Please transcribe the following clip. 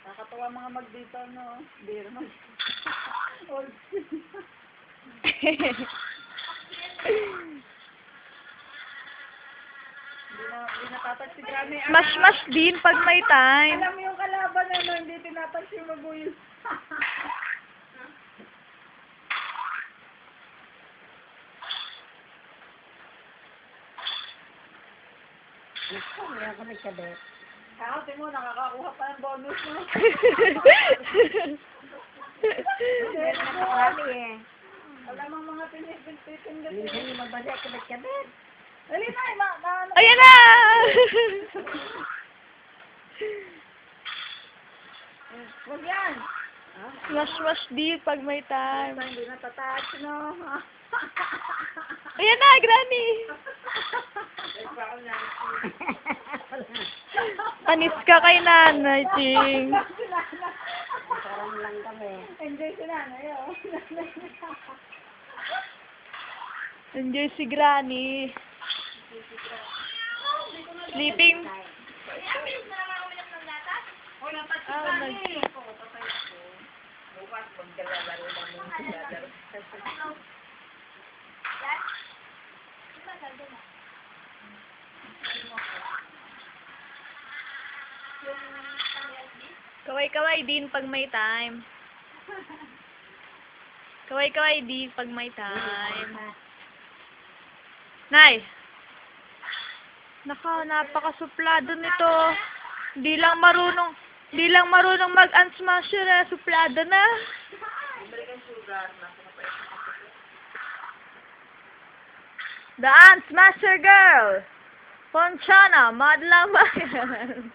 Nakakatawa mga mag-dito, no? Beer mag. Old. Hindi natatag si Granny. Smash din pag may time. Alam mo yung kalaban na no, hindi tinatag si Mabuyo. Wala ka nagkabit. Ako, mo, nakakakuha pa ng bonus mo. Nakakali eh. Alam ang mga pinipindot. Minsan yung mabali ka nagkabit. Dali na, ano. Ayan na! Huwag yan. Smash din pag may time. Hindi natatouch, no? Ayan na, Granny! Panis ka kay nanay, Ching. Parang lang kami. Enjoy si nanay, oh. Enjoy si Granny. Sleeping. Kaway-kaway din pag may time. Kaway-kaway din pag may time. Nay! Napakasuplado nito. Di lang marunong mag-unsmasher eh. Suplado na. The Unsmasher Girl! Ponchana, madlang bayan.